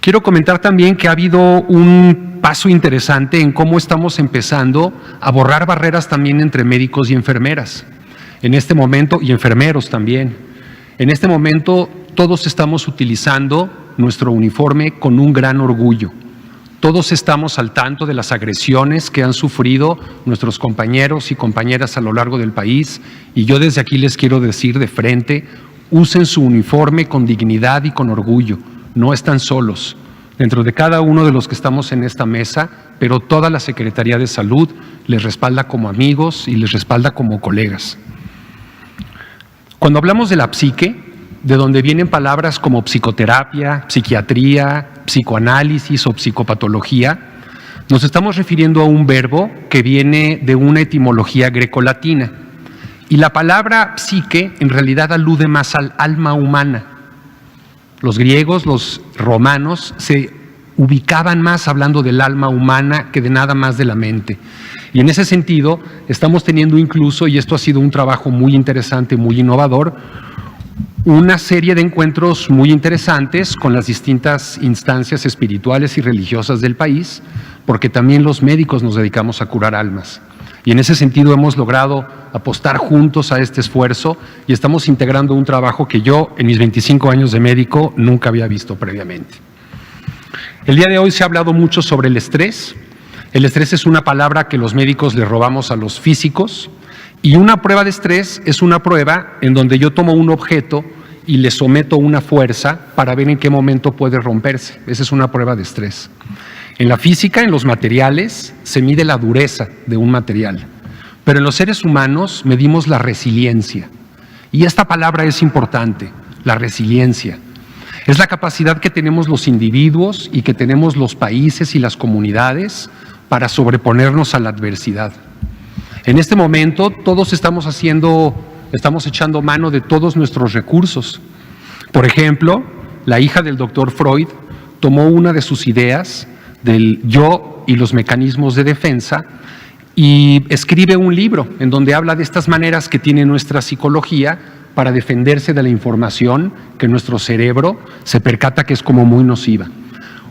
Quiero comentar también que ha habido un paso interesante en cómo estamos empezando a borrar barreras también entre médicos y enfermeras. En este momento, y enfermeros también. En este momento todos estamos utilizando nuestro uniforme con un gran orgullo. Todos estamos al tanto de las agresiones que han sufrido nuestros compañeros y compañeras a lo largo del país, y yo desde aquí les quiero decir de frente, usen su uniforme con dignidad y con orgullo. No están solos, dentro de cada uno de los que estamos en esta mesa, pero toda la Secretaría de Salud les respalda como amigos y les respalda como colegas. Cuando hablamos de la psique, de donde vienen palabras como psicoterapia, psiquiatría, psicoanálisis o psicopatología, nos estamos refiriendo a un verbo que viene de una etimología grecolatina. Y la palabra psique en realidad alude más al alma humana. Los griegos, los romanos, se ubicaban más hablando del alma humana que de nada más de la mente. Y en ese sentido, estamos teniendo incluso, y esto ha sido un trabajo muy interesante, muy innovador, una serie de encuentros muy interesantes con las distintas instancias espirituales y religiosas del país, porque también los médicos nos dedicamos a curar almas. Y en ese sentido hemos logrado apostar juntos a este esfuerzo y estamos integrando un trabajo que yo, en mis 25 años de médico, nunca había visto previamente. El día de hoy se ha hablado mucho sobre el estrés. El estrés es una palabra que los médicos le robamos a los físicos, y una prueba de estrés es una prueba en donde yo tomo un objeto y le someto una fuerza para ver en qué momento puede romperse. Esa es una prueba de estrés. En la física, en los materiales, se mide la dureza de un material, pero en los seres humanos medimos la resiliencia. Y esta palabra es importante, la resiliencia. Es la capacidad que tenemos los individuos y que tenemos los países y las comunidades para sobreponernos a la adversidad. En este momento todos estamos echando mano de todos nuestros recursos. Por ejemplo, la hija del doctor Freud tomó una de sus ideas del yo y los mecanismos de defensa y escribe un libro en donde habla de estas maneras que tiene nuestra psicología para defenderse de la información que nuestro cerebro se percata que es como muy nociva.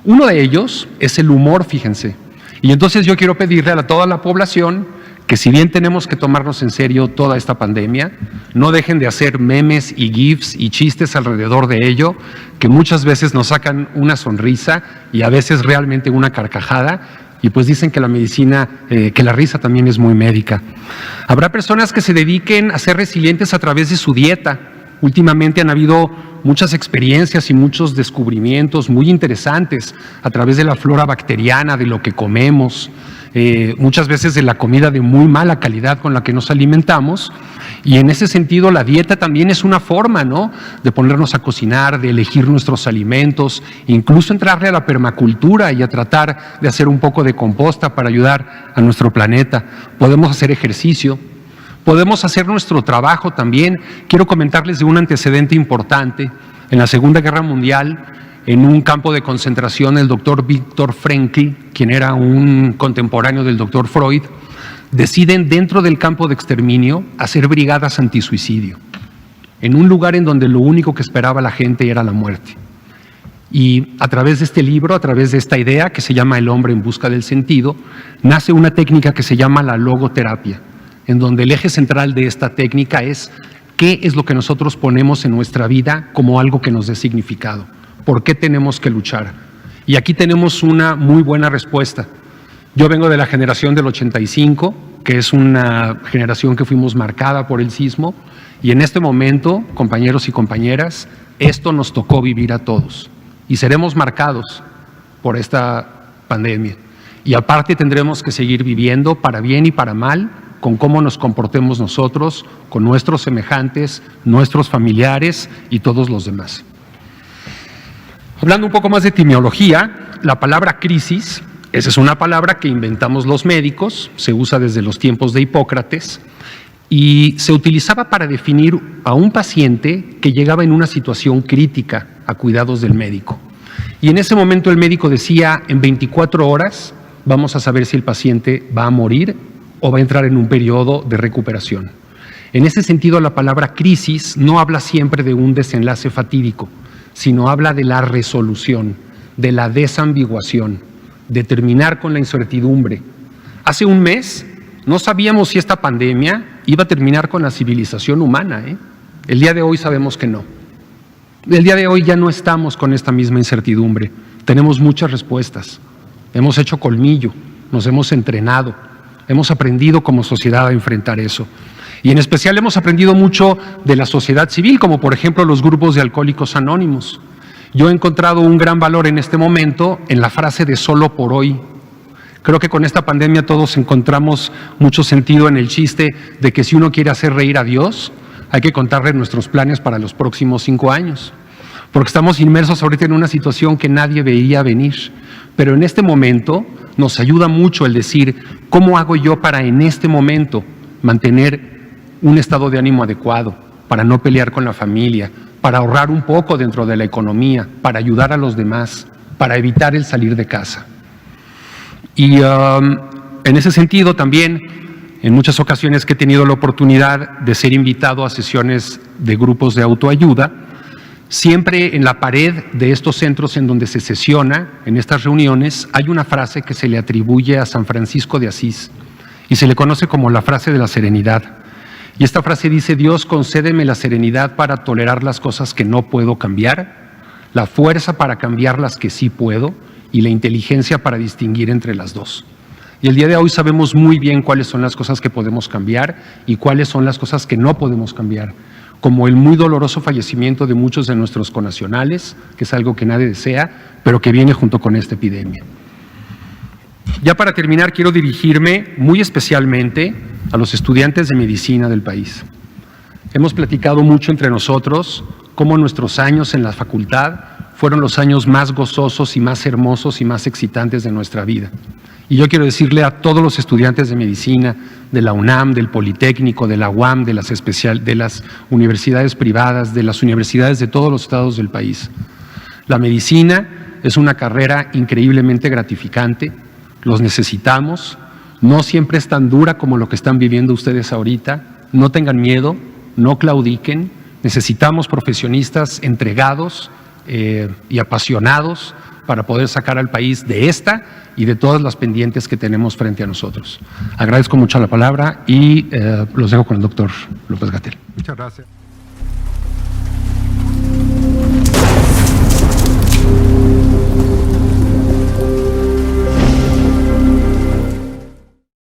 Uno de ellos es el humor, fíjense. Y entonces yo quiero pedirle a toda la población que, si bien tenemos que tomarnos en serio toda esta pandemia, no dejen de hacer memes y gifs y chistes alrededor de ello, que muchas veces nos sacan una sonrisa y a veces realmente una carcajada, y pues dicen que la medicina, que la risa también es muy médica. Habrá personas que se dediquen a ser resilientes a través de su dieta. Últimamente han habido muchas experiencias y muchos descubrimientos muy interesantes a través de la flora bacteriana, de lo que comemos, muchas veces de la comida de muy mala calidad con la que nos alimentamos, y en ese sentido la dieta también es una forma, ¿no?, de ponernos a cocinar, de elegir nuestros alimentos, incluso entrarle a la permacultura y a tratar de hacer un poco de composta para ayudar a nuestro planeta. Podemos hacer ejercicio, podemos hacer nuestro trabajo también. Quiero comentarles de un antecedente importante. En la Segunda Guerra Mundial, en un campo de concentración, el doctor Viktor Frankl, quien era un contemporáneo del doctor Freud, deciden dentro del campo de exterminio hacer brigadas antisuicidio, en un lugar en donde lo único que esperaba la gente era la muerte. Y a través de este libro, a través de esta idea que se llama El hombre en busca del sentido, nace una técnica que se llama la logoterapia, en donde el eje central de esta técnica es qué es lo que nosotros ponemos en nuestra vida como algo que nos dé significado. ¿Por qué tenemos que luchar? Y aquí tenemos una muy buena respuesta. Yo vengo de la generación del 85, que es una generación que fuimos marcada por el sismo, y en este momento, compañeros y compañeras, esto nos tocó vivir a todos y seremos marcados por esta pandemia. Y aparte tendremos que seguir viviendo, para bien y para mal, con cómo nos comportemos nosotros, con nuestros semejantes, nuestros familiares y todos los demás. Hablando un poco más de etimología, la palabra crisis, esa es una palabra que inventamos los médicos, se usa desde los tiempos de Hipócrates y se utilizaba para definir a un paciente que llegaba en una situación crítica a cuidados del médico. Y en ese momento el médico decía, en 24 horas vamos a saber si el paciente va a morir o va a entrar en un periodo de recuperación. En ese sentido, la palabra crisis no habla siempre de un desenlace fatídico, sino habla de la resolución, de la desambiguación, de terminar con la incertidumbre. Hace un mes no sabíamos si esta pandemia iba a terminar con la civilización humana, ¿eh? El día de hoy sabemos que no. El día de hoy ya no estamos con esta misma incertidumbre. Tenemos muchas respuestas. Hemos hecho colmillo, nos hemos entrenado, hemos aprendido como sociedad a enfrentar eso. Y en especial hemos aprendido mucho de la sociedad civil, como por ejemplo los grupos de alcohólicos anónimos. Yo he encontrado un gran valor en este momento en la frase de solo por hoy. Creo que con esta pandemia todos encontramos mucho sentido en el chiste de que si uno quiere hacer reír a Dios, hay que contarle nuestros planes para los próximos 5 años. Porque estamos inmersos ahorita en una situación que nadie veía venir. Pero en este momento nos ayuda mucho el decir, ¿cómo hago yo para en este momento mantener un estado de ánimo adecuado, para no pelear con la familia, para ahorrar un poco dentro de la economía, para ayudar a los demás, para evitar el salir de casa? Y en ese sentido también, en muchas ocasiones que he tenido la oportunidad de ser invitado a sesiones de grupos de autoayuda, siempre en la pared de estos centros en donde se sesiona, en estas reuniones, hay una frase que se le atribuye a San Francisco de Asís y se le conoce como la frase de la serenidad. Y esta frase dice: Dios, concédeme la serenidad para tolerar las cosas que no puedo cambiar, la fuerza para cambiar las que sí puedo y la inteligencia para distinguir entre las dos. Y el día de hoy sabemos muy bien cuáles son las cosas que podemos cambiar y cuáles son las cosas que no podemos cambiar, como el muy doloroso fallecimiento de muchos de nuestros connacionales, que es algo que nadie desea, pero que viene junto con esta epidemia. Ya para terminar, quiero dirigirme muy especialmente a los estudiantes de medicina del país. Hemos platicado mucho entre nosotros cómo nuestros años en la facultad fueron los años más gozosos y más hermosos y más excitantes de nuestra vida. Y yo quiero decirle a todos los estudiantes de medicina, de la UNAM, del Politécnico, de la UAM, de las universidades privadas, de las universidades de todos los estados del país: la medicina es una carrera increíblemente gratificante, los necesitamos, no siempre es tan dura como lo que están viviendo ustedes ahorita, no tengan miedo, no claudiquen, necesitamos profesionistas entregados y apasionados para poder sacar al país de esta y de todas las pendientes que tenemos frente a nosotros. Agradezco mucho la palabra y los dejo con el doctor López-Gatell. Muchas gracias.